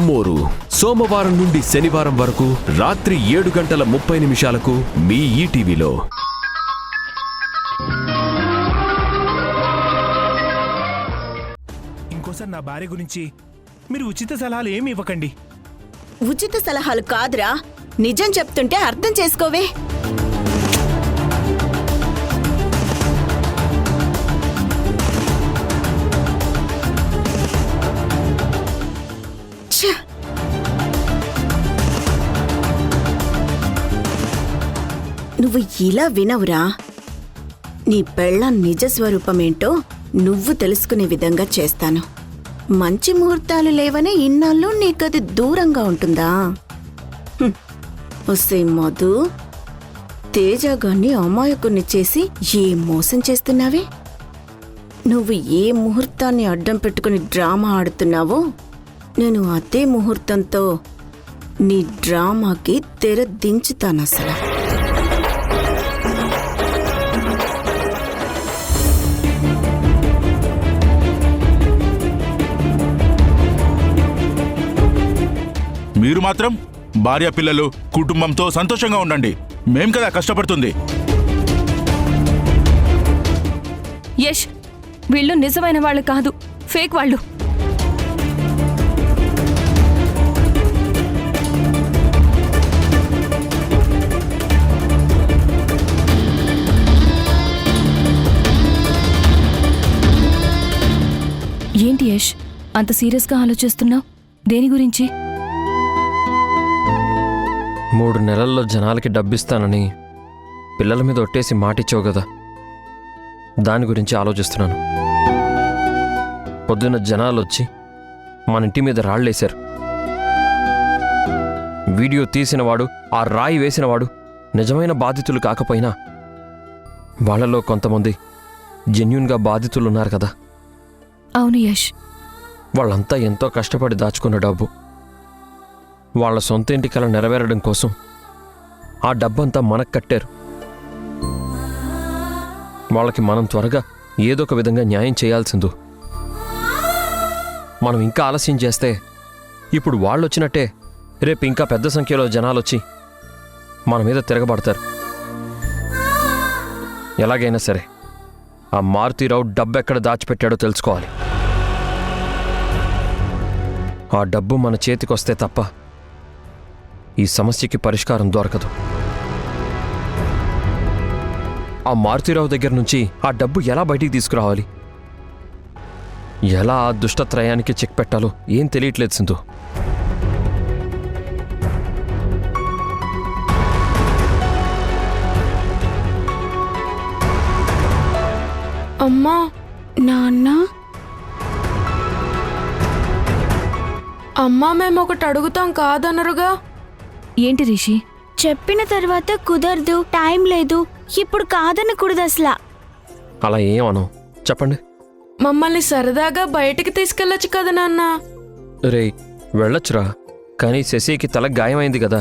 అమ్మోరు సోమవారం నుండి శనివారం వరకు రాత్రి 7:30 మీ ఈటీవీలో. ఇంకోసారి నా భార్య గురించి మీరు ఉచిత సలహాలు ఏమి ఇవ్వకండి. ఉచిత సలహాలు కాదురా, నిజం చెప్తుంటే అర్థం చేసుకోవే. నువ్వు ఇలా వినవురా. నీ పెళ్ళాం నిజస్వరూపమేంటో నువ్వు తెలుసుకునే విధంగా చేస్తాను. మంచి ముహూర్తాలు లేవనే ఇన్నాళ్ళు నీకది దూరంగా ఉంటుందా? వస్తే మధు, తేజగాన్ని అమాయకుణ్ణి చేసి ఏ మోసం చేస్తున్నావే? నువ్వు ఏ ముహూర్తాన్ని అడ్డం పెట్టుకుని డ్రామా ఆడుతున్నావో నేను అదే ముహూర్తంతో నీ డ్రామాకి తెర దించుతానసలు. మీరు మాత్రం భార్య పిల్లలు కుటుంబంతో సంతోషంగా ఉండండి. మేం కదా కష్టపడుతుంది. యష్, వీళ్ళు నిజమైన వాళ్ళు కాదు, ఫేక్ వాళ్ళు. ఏంటి యష్, అంత సీరియస్గా ఆలోచిస్తున్నావు? దేని గురించి? 3 నెలల్లో జనాలకి డబ్బిస్తానని పిల్లల మీద ఒట్టేసి మాటిచ్చావు కదా, దాని గురించి ఆలోచిస్తున్నాను. పొద్దున్న జనాలు వచ్చి మన ఇంటి మీద రాళ్ళేశారు. వీడియో తీసినవాడు, ఆ రాయి వేసినవాడు నిజమైన బాధితులు కాకపోయినా వాళ్ళలో కొంతమంది జెన్యూన్గా బాధితులున్నారు కదా. అవును యష్, వాళ్ళంతా ఎంతో కష్టపడి దాచుకున్న డబ్బు. వాళ్ళ సొంత ఇంటి కల నెరవేరడం కోసం ఆ డబ్బంతా మనకు కట్టారు. వాళ్ళకి మనం త్వరగా ఏదో ఒక విధంగా న్యాయం చేయాల్సిందు. మనం ఇంకా ఆలస్యం చేస్తే ఇప్పుడు వాళ్ళు వచ్చినట్టే రేపు ఇంకా పెద్ద సంఖ్యలో జనాలొచ్చి మన మీద తిరగబడతారు. ఎలాగైనా సరే ఆ మారుతీరావు డబ్బు ఎక్కడ దాచిపెట్టాడో తెలుసుకోవాలి. ఆ డబ్బు మన చేతికొస్తే తప్ప ఈ సమస్యకి పరిష్కారం దొరకదు. ఆ మారుతీరావు దగ్గర నుంచి ఆ డబ్బు ఎలా బయటికి తీసుకురావాలి, ఎలా ఆ దుష్టత్రయానికి చెక్ పెట్టాలో ఏం తెలియట్లేదు సింధు. అమ్మా, నాన్న, అమ్మా, మేము ఒకటి అడుగుతాం కాదనరుగా? ఏంటి రిషి? చెప్పిన తర్వాత కుదరదు, టైం లేదు, ఇప్పుడు కాదనకూడదు అసలు. అలా ఏమను, చెప్పండి. మమ్మల్ని సరదాగా బయటికి తీసుకెళ్ళొచ్చు కదా నాన్న. రే, వెళ్ళొచ్చురా, కానీ శశికి తల గాయమైంది కదా.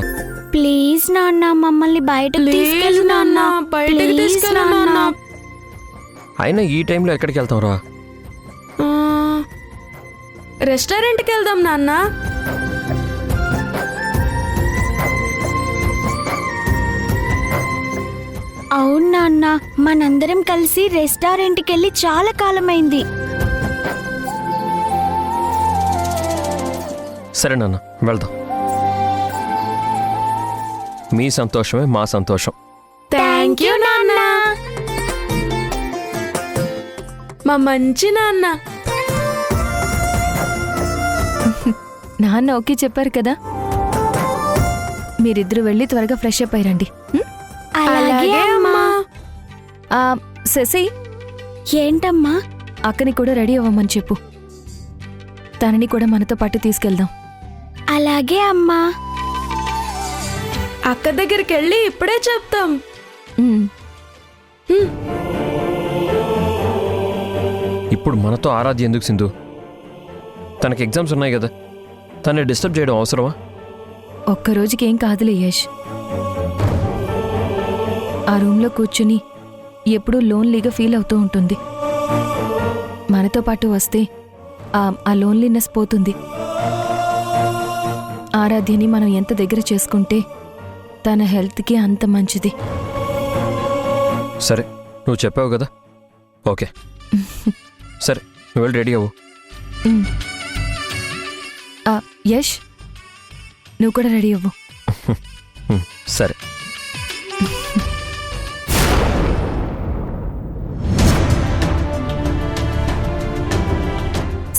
ప్లీజ్ నాన్న, మమ్మల్ని బయటకు తీసుకెళ్ళు నాన్న, బయటికి తీసుకెళ్ళు నాన్న. అయినా ఈ టైంలో ఎక్కడికి వెళ్తాంరా? రెస్టారెంట్కి వెళ్దాం నాన్న. అవును నాన్న, మనందరం కలిసి రెస్టారెంట్కి వెళ్ళి చాలా కాలమైంది. సరే నాన్న, వెళ్దాం. మీ సంతోషమే మా సంతోషం. థ్యాంక్ యూ నాన్న, మా మంచి నాన్న. నాన్న ఓకే చెప్పారు కదా, మీరిద్దరూ వెళ్ళి త్వరగా ఫ్రెష్ అప్ అయ్యండి. అలాగే అమ్మా. శశి, ఏంటమ్మా? అక్కని కూడా రెడీ అవ్వమని చెప్పు. తనని కూడా మనతో పాటు తీసుకెళ్దాం. అలాగే అమ్మా. అక్క దగ్గరికి వెళ్ళి ఇప్పుడే చెప్తాం. ఇప్పుడు మనతో ఆరాధ్య ఎందుకు సింధు? తనకి ఎగ్జామ్స్ ఉన్నాయి కదా, తనని డిస్టర్బ్ చేయడం అవసరమా? ఒక్కరోజుకి ఏం కాదులే యష్. ఆ రూమ్లో కూర్చుని ఎప్పుడూ లోన్లీగా ఫీల్ అవుతూ ఉంటుంది. మనతో పాటు వస్తే ఆ లోన్లీనెస్ పోతుంది. ఆరాధ్యని మనం ఎంత దగ్గర చేసుకుంటే తన హెల్త్కి అంత మంచిది. సరే, నువ్వు చెప్పావు కదా, ఓకే. సరే, నువ్వు వెళ్ళి రెడీ అవ్వు. యష్, నువ్వు కూడా రెడీ అవ్వు. సరే.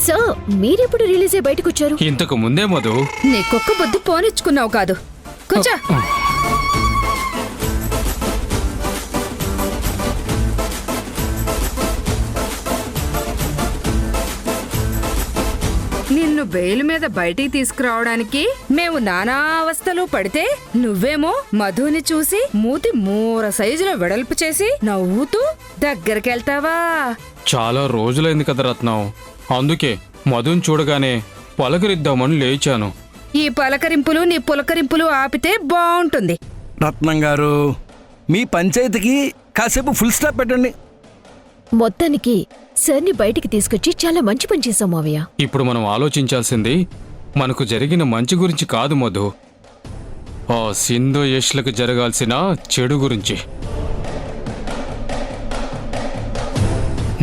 సార్, మీరెప్పుడు రిలీజ్ అయ్యి బయటకు వచ్చారు? ఇంతకు ముందే మధు. నీ కుక్క బొద్దు పోనిచ్చుకున్నావు కాదు. కూర్చో. నిన్ను బెయిల్ మీద బయటికి తీసుకురావడానికి మేము నానా అవస్థలు పడితే నువ్వేమో మధుని చూసి మూతి మూర సైజులో వెడల్పు చేసి నవ్వుతూ దగ్గరికెళ్తావా? చాలా రోజులైంది కదా రత్నం, అందుకే మధుని చూడగానే పలకరిద్దామని లేచాను. ఈ పలకరింపులు నీ పులకరింపులు ఆపితే బాగుంటుంది. రత్నం గారు, మీ పంచాయతీకి కాసేపు ఫుల్ స్టాప్ పెట్టండి. మొత్తానికి సార్ని బయటికి తీసుకొచ్చి చాలా మంచి పని చేశాం మావయ్య. ఇప్పుడు మనం ఆలోచించాల్సింది మనకు జరిగిన మంచి గురించి కాదు మధు, ఆ సింధు యష్లకు జరగాల్సిన చెడు గురించి.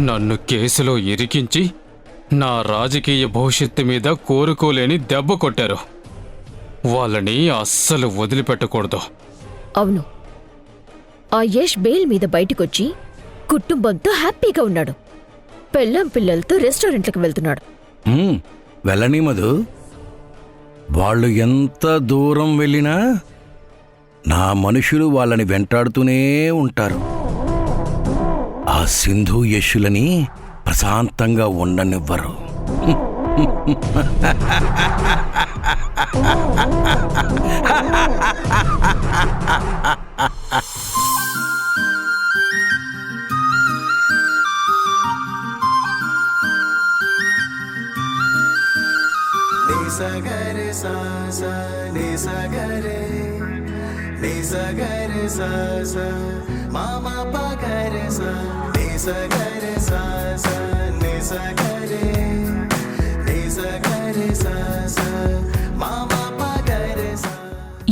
నన్ను కేసులో ఇరికించి నా రాజకీయ భవిష్యత్తు మీద కోరుకోలేని దెబ్బ కొట్టారు. వాళ్ళని అస్సలు వదిలిపెట్టకూడదు. అవును, ఆ యష్ బెయిల్ మీద బయటికొచ్చి కుటుంబంతో హ్యాపీగా ఉన్నాడు. పెళ్ళాం పిల్లలతో రెస్టారెంట్లకు వెళ్తున్నాడు. వెళ్ళని మధు, వాళ్ళు ఎంత దూరం వెళ్ళినా నా మనుషులు వాళ్ళని వెంటాడుతూనే ఉంటారు. ఆ సింధు యశులని ప్రశాంతంగా ఉండనివ్వరు.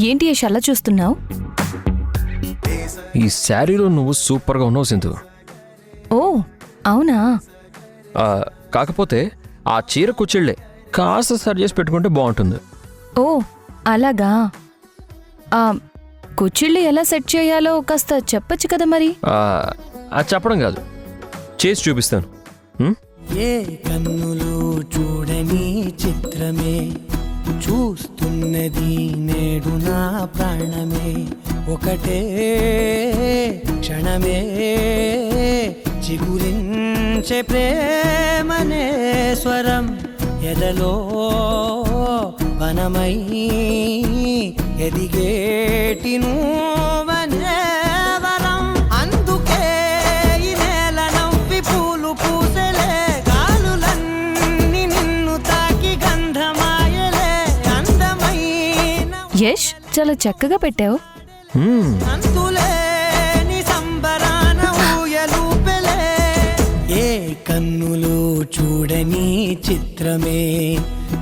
ఏంటి యష్ అలా చూస్తున్నావు? ఈ శారీలో నువ్వు సూపర్గా ఉన్నావు సింధు. ఓ అవునా? కాకపోతే ఆ చీర కుచ్చిళ్ళే కాస్త సరి చేసి పెట్టుకుంటే బాగుంటుంది. ఓ అలాగా? కుచ్చిళ్ళు ఎలా సెట్ చేయాలో కాస్త చెప్పచ్చు కదా మరి. అది చెప్పడం కాదు, చేసి చూపిస్తాను. ఏ కన్నులు చూడని చిత్రమే చూస్తున్నది నేడు నా ప్రాణమే, ఒకటే క్షణమే చిగురించే ప్రేమనే స్వరం ఎదలో వనమై ఎదిగేటి నువ్వనే వరం. అందుకే ఈ నేల నవ్వి పూలు పూసలే, గాలులన్నీ నిన్ను తాకి గంధమాయలే, అందమైన యష్ చాలా చక్కగా పెట్టావు. అంతులేని సంబరాన ఊయలూపెలే. ఏ కన్నులు చూడని చిత్రమే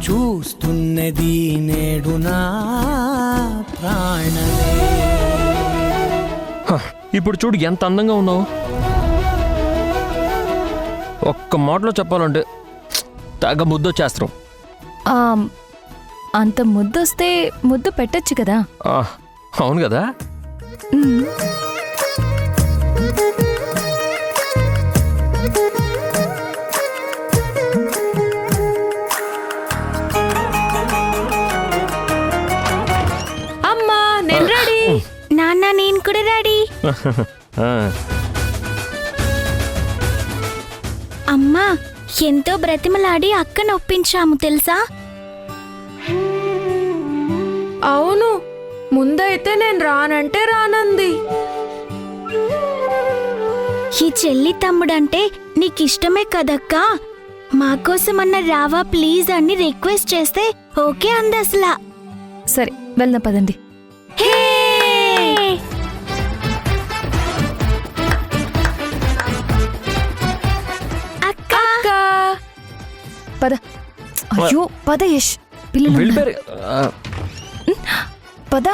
చూస్తున్నది నేడు నా ప్రాణమే. ఇప్పుడు చూడు ఎంత అందంగా ఉన్నావు. ఒక్క మాటలో చెప్పాలంటే తెగ ముద్దొచ్చేస్తాం. అంత ముద్దొస్తే ముద్దు పెట్టచ్చు కదా. అవును కదా. అమ్మా నేను రెడీ. నాన్న నేను కూడా రెడీ. అమ్మా, ఎంతో బ్రతిమలాడి అక్కను ఒప్పించాము తెలుసా? అవును, ముందైతే నేను రానంటే రానంది. ఈ చెల్లి తమ్ముడంటే నీకిష్టమే కదక్కా, మాకోసమన్నా రావా ప్లీజ్ అని రిక్వెస్ట్ చేస్తే ఓకే అంది అసలా. సరే వెళ్దాం పదండి. పద. అయ్యో పద యష్, పిల్లలు ఉన్నారు. వెళ్ళిపోయారు. పద.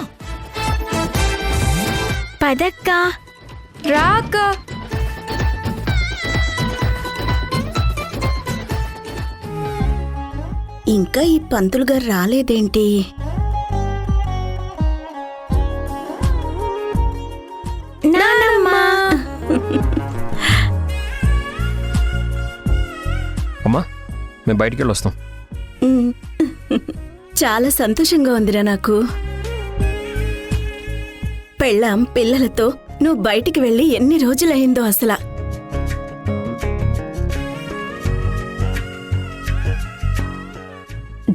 పదక్కా. రా అక్క. ఇంకా ఈ పంతులు గారు రాలేదేంటి? నానమ్మా. అమ్మా మేము బయటికి వెళ్ళి వస్తాం. ఉమ్. చాలా సంతోషంగా ఉందిరా నాకు. పెళ్ళాం పిల్లలతో నువ్వు బయటికి వెళ్ళి ఎన్ని రోజులైందో అసలు.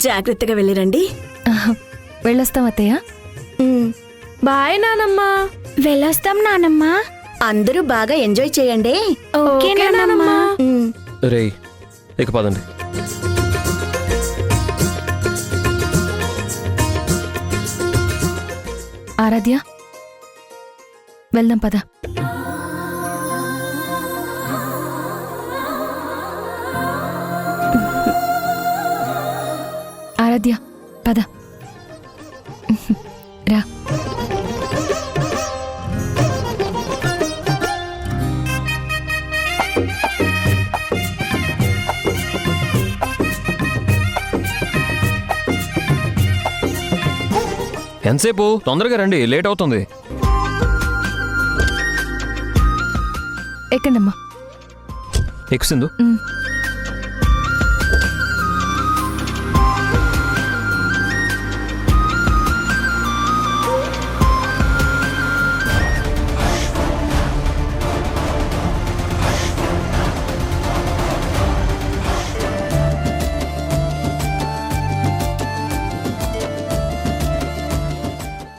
జాగ్రత్తగా వెళ్ళిరండి. వెళ్ళొస్తాం అత్తయ్య. ఉమ్. బాయ్ నానమ్మా. వెళ్ళొస్తాం నానమ్మా. అందరూ బాగా ఎంజాయ్ చేయండి. ఓకే నానమ్మా. ఉమ్. రేయ్ ఇక పదండి. ఆరాధ్య వెళ్దాం పద. ఆరాధ్య పద రా. ఎంతసేపు? తొందరగా రండి, లేట్ అవుతుంది. ఎక్కండమ్మా. ఎక్కుసిందు.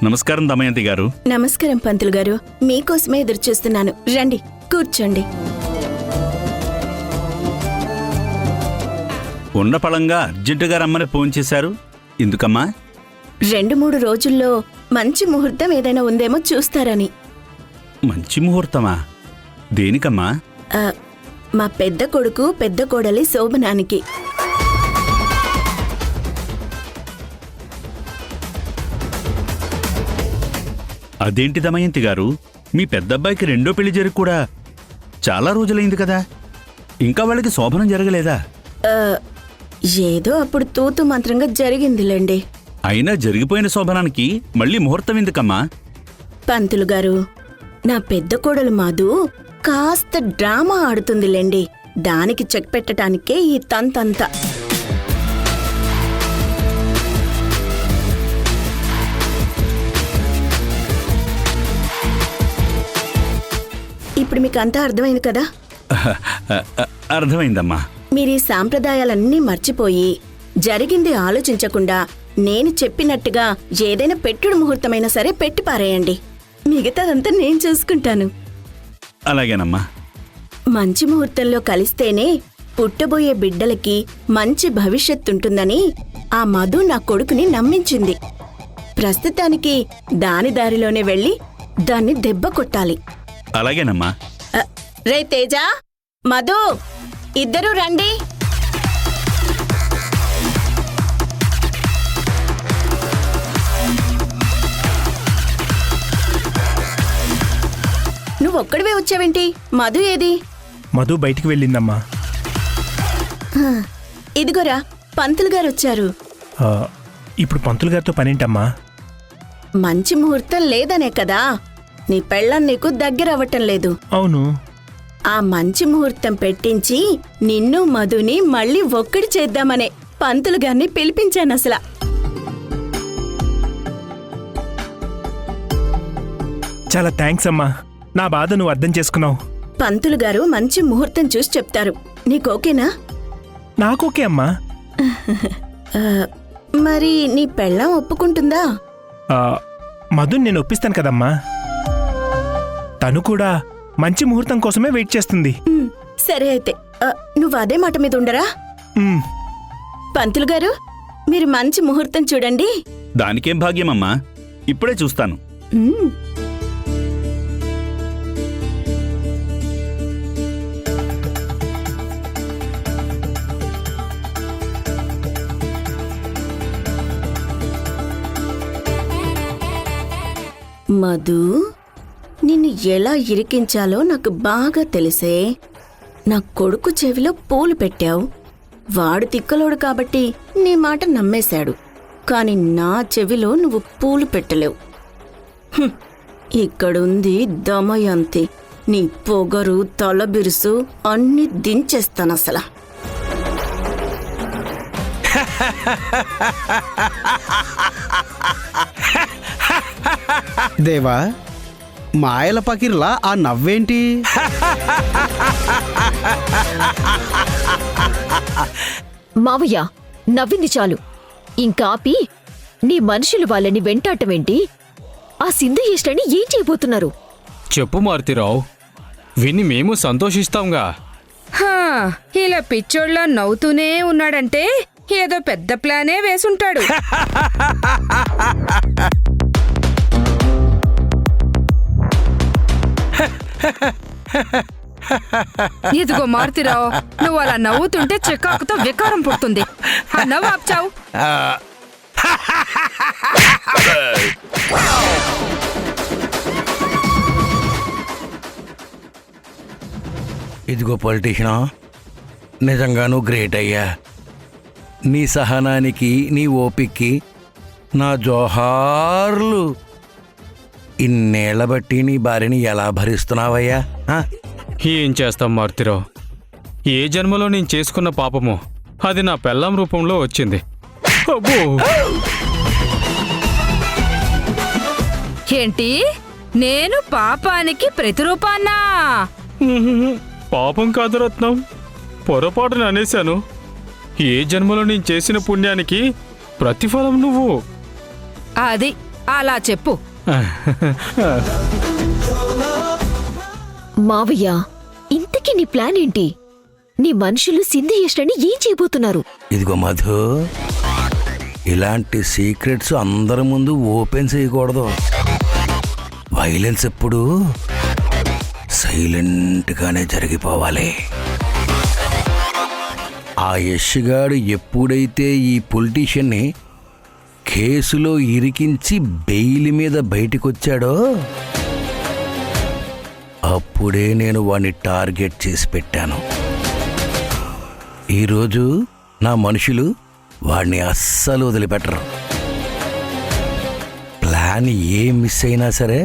నమస్కారం దమయంతి గారు. నమస్కారం పంతులు గారు. మీకోసమే ఎదురు చూస్తున్నాను. రండి కూర్చోండి. ఉన్న పళంగా అర్జెంటుగా రమ్మని ఫోన్ చేశారు. ఎందుకమ్మా? 2-3 రోజుల్లో మంచి ముహూర్తం ఏదైనా ఉందేమో చూస్తారని. మంచి ముహూర్తమా? దేనికమ్మా? ఆ, మా పెద్ద కొడుకు పెద్ద కోడలి శోభనానికి. అదేంటి దమయంతి గారు, మీ పెద్దబ్బాయికి రెండో పెళ్లి జరిగి కూడా చాలా రోజులైంది కదా, ఇంకా వాళ్ళకి శోభనం జరగలేదా? ఆ, ఏదో అప్పుడు తూతు మంత్రంగా జరిగిందిలేండి. అయినా జరిగిపోయిన శోభనానికి మళ్ళీ ముహూర్తం ఎందుకమ్మా? పంతులు గారు, నా పెద్ద కోడలు మాధు కాస్త డ్రామా ఆడుతుందిలేండి. దానికి చెక్ పెట్టడానికే ఈ తంతంతా. ఇప్పుడు మీకు అంతా అర్థమైంది కదా? అర్థమైందమ్మా. మీరు ఈ సాంప్రదాయాలన్నీ మర్చిపోయి జరిగింది ఆలోచించకుండా నేను చెప్పినట్టుగా ఏదైనా పెట్టుడు ముహూర్తమైనా సరే పెట్టి పారేయండి. మిగతాదంతా నేను చూసుకుంటాను. అలాగేనమ్మా. మంచి ముహూర్తంలో కలిస్తేనే పుట్టబోయే బిడ్డలకి మంచి భవిష్యత్తుంటుందని ఆ మధు నా కొడుకుని నమ్మించింది. ప్రస్తుతానికి దాని దారిలోనే వెళ్ళి దాన్ని దెబ్బ కొట్టాలి. అలాగేనమ్మా. రే తేజ, మధు, ఇద్దరూ రండి. నువ్వొక్కడివే వచ్చావేంటి? మధు ఏది? మధు బయటికి వెళ్ళిందమ్మా. ఇదిగోరా, పంతులు గారు వచ్చారు. ఇప్పుడు పంతులు గారితో పనేంటమ్మా? మంచి ముహూర్తం లేదనే కదా నీ పెళ్ళం నీకు దగ్గర అవ్వటం లేదు. అవును. ఆ మంచి ముహూర్తం పెట్టించి నిన్ను మధుని మళ్ళీ ఒక్కడి చేద్దామనే పంతులు గారిని పిలిపించాను అసలు. చాలా థ్యాంక్స్ అమ్మా. నా బాధ నువ్వు అర్థం చేసుకున్నావు. పంతులు గారు మంచి ముహూర్తం చూసి చెప్తారు. నీకోకేనా? నాకోకే అమ్మా. మరి నీ పెళ్ళం ఒప్పుకుంటుందా? మధుని నేను ఒప్పిస్తాను కదమ్మా. తను కూడా మంచి ముహూర్తం కోసమే వెయిట్ చేస్తుంది. సరే అయితే నువ్వు అదే మాట మీద ఉండరా? పంతులు గారు, మీరు మంచి ముహూర్తం చూడండి. దానికేం భాగ్యమమ్మా, ఇప్పుడే చూస్తాను. మధు, నిన్ను ఎలా ఇరికించాలో నాకు బాగా తెలిసే. నా కొడుకు చెవిలో పూలు పెట్టావు. వాడు తిక్కలోడు కాబట్టి నీ మాట నమ్మేశాడు. కాని నా చెవిలో నువ్వు పూలు పెట్టలేవు. ఇక్కడుంది దమయంతి. నీ పొగరు, తలబిరుసు అన్నీ దించేస్తానసలా. దేవా, మాయల పకిర్లా ఆ నవ్వేంటి? మావయ్య, నవ్వింది చాలు. ఇంకాపి నీ మనుషులు వాళ్ళని వెంటాటమేంటి? ఆ సింధు ఇష్టని ఏం చేయబోతున్నారు? చెప్పు మారుతిరావు, విని మేము సంతోషిస్తాంగా. హా, ఇలా పిచ్చోళ్ళ నవ్వుతూనే ఉన్నాడంటే ఏదో పెద్ద ప్లానే వేసుంటాడు. ఇదిగో మారుతిరావు, నువ్వు అలా నవ్వుతుంటే చికాకుతో వికారం పుడుతుంది. ఆ నవ్వు ఆపుచావు. ఇదిగో పొలిటీషియనా, నిజంగానూ గ్రేట్ అయ్యా. నీ సహనానికి, నీ ఓపిక్కి నా జోహార్లు. ఇన్నేళ్ల బట్టి నీ భార్యని ఎలా భరిస్తున్నావయ్యా? ఏం చేస్తాం మారుతిరావు, ఏ జన్మలో నేను చేసుకున్న పాపమో అది నా పెళ్ళాం రూపంలో వచ్చింది. అబ్బో! ఏంటి, నేను పాపానికి ప్రతిరూపాన్నా? పాపం కాదు రత్నం, పొరపాటున అనేశాను. ఏ జన్మలో నేను చేసిన పుణ్యానికి ప్రతిఫలం నువ్వు. అది అలా చెప్పు. మావయ్య, ఇంతకీ నీ ప్లాన్ ఏంటి? నీ మనుషులు సింధు ఇష్టని ఏం చేయబోతున్నారు? ఇదిగో మధు, ఇలాంటి సీక్రెట్స్ అందరి ముందు ఓపెన్ చేయకూడదు. వైలెన్స్ ఎప్పుడు సైలెంట్గానే జరిగిపోవాలి. ఆ యష్గాడు ఎప్పుడైతే ఈ పొలిటీషియన్ని కేసులో ఇరికించి బెయిల్ మీద బయటికొచ్చాడో అప్పుడే నేను వాణ్ణి టార్గెట్ చేసి పెట్టాను. ఈరోజు నా మనుషులు వాణ్ణి అస్సలు వదిలిపెట్టరు. ప్లాన్ ఏ మిస్ అయినా సరే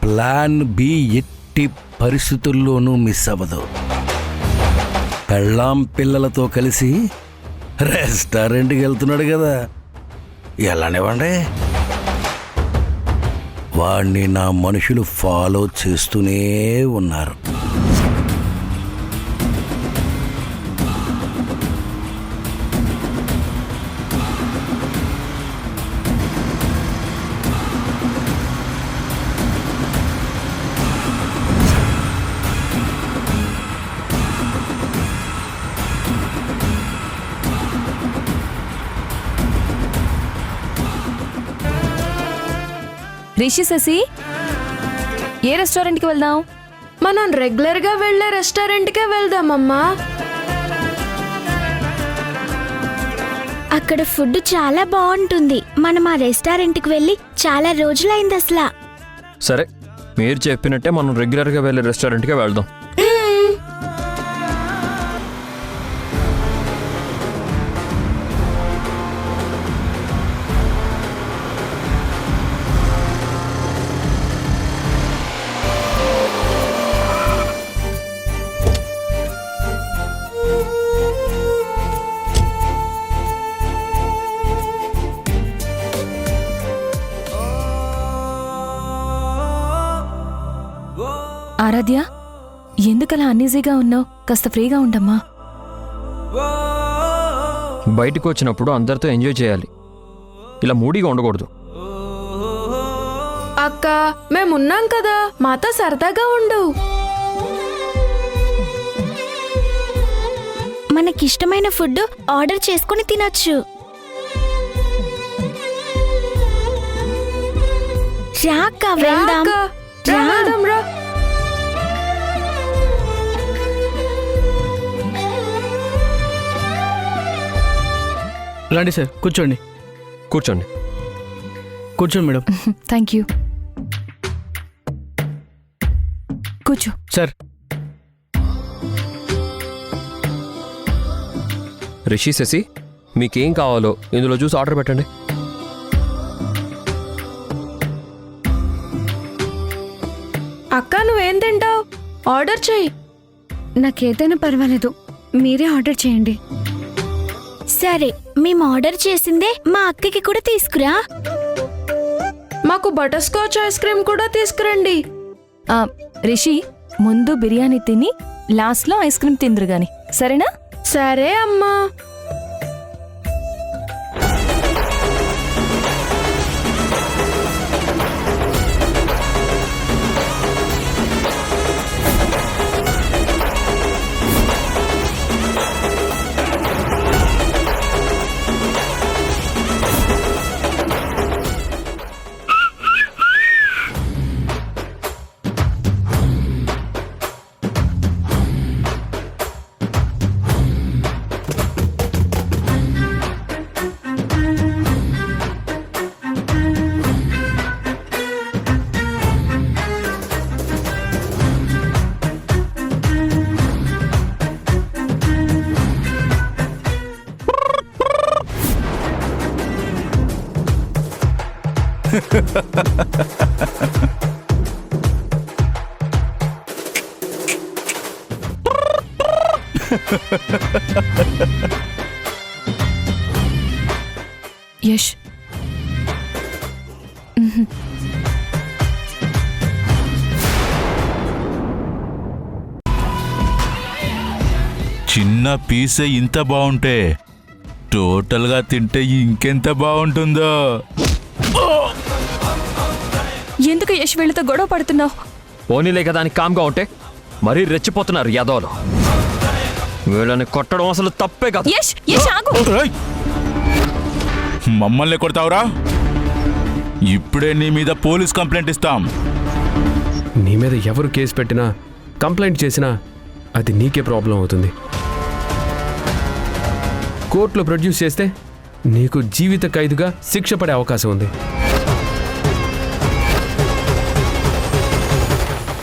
ప్లాన్ బి ఎట్టి పరిస్థితుల్లోనూ మిస్ అవ్వదు. పెళ్ళాం పిల్లలతో కలిసి రెస్టారెంట్కి వెళ్తున్నాడు కదా, ఎలానివ్వండి. వాణ్ణి నా మనుషులు ఫాలో చేస్తూనే ఉన్నారు. రిషి, శశి, ఏ రెస్టారెంట్కి వెళ్దాం? మనం రెగ్యులర్ గా వెళ్లే రెస్టారెంట్కే వెళ్దామమ్మా. అక్కడ ఫుడ్ చాలా బాగుంటుంది. మనం ఆ రెస్టారెంట్కి వెళ్ళి చాలా రోజులైంది అసలు. సరే, మీరు చెప్పినట్టే మనం రెగ్యులర్గా వెళ్ళే రెస్టారెంట్కే వెళ్దాం. ఆరాధ్య, ఎందుకలా అన్ఈజీగా ఉన్నావు? కాస్త ఫ్రీగా ఉండమ్మా. బయటకు వచ్చినప్పుడు అందరితో ఎంజాయ్ చేయాలి, ఇలా మూడీగా ఉండకూడదు. అక్క, మేమున్నాం కదా, మాతో సరదాగా ఉండు. మనకిష్టమైన ఫుడ్ ఆర్డర్ చేసుకుని తినొచ్చు. రాక వెళ్దాం. రా. రండి సార్, కూర్చోండి. కూర్చోండి. కూర్చోండి మేడం. Thank you. కూర్చో. సార్, రిషి శశి మీకేం కావాలో ఇందులో చూసి ఆర్డర్ పెట్టండి. అక్క నువ్వేం తింటావు? ఆర్డర్ చెయ్యి. నాకేదైనా పర్వాలేదు, మీరే ఆర్డర్ చేయండి. సరే, మేము ఆర్డర్ చేసిందే మా అక్కకి కూడా తీసుకురా. మాకు బటర్ స్కాచ్ ఐస్ క్రీమ్ కూడా తీసుకురండి. రిషి ముందు బిర్యానీ తిని లాస్ట్లో ఐస్ క్రీమ్ తిందురు గాని, సరేనా? సరే అమ్మా. యష్, చిన్న పీసే ఇంత బాగుంటే టోటల్గా తింటే ఇంకెంత బాగుంటుందో. ఎందుకు యష్ వీళ్ళతో గొడవ పడుతున్నావు? పోనీలే కదా అని కామ్గా ఉంటే మరీ రెచ్చిపోతున్నారు యాదవులు. వీళ్ళని కొట్టడం అసలు తప్పే కాదు. యష్, యష్ ఆగు. ఏయ్! మమ్మల్ని కొడతావురా? ఇప్పుడే నీ మీద పోలీస్ కంప్లైంట్ ఇస్తాం. నీ మీద ఎవరు కేసు పెట్టినా కంప్లైంట్ చేసినా అది నీకే ప్రాబ్లం అవుతుంది. కోర్టులో ప్రొడ్యూస్ చేస్తే నీకు జీవిత ఖైదుగా శిక్ష పడే అవకాశం ఉంది.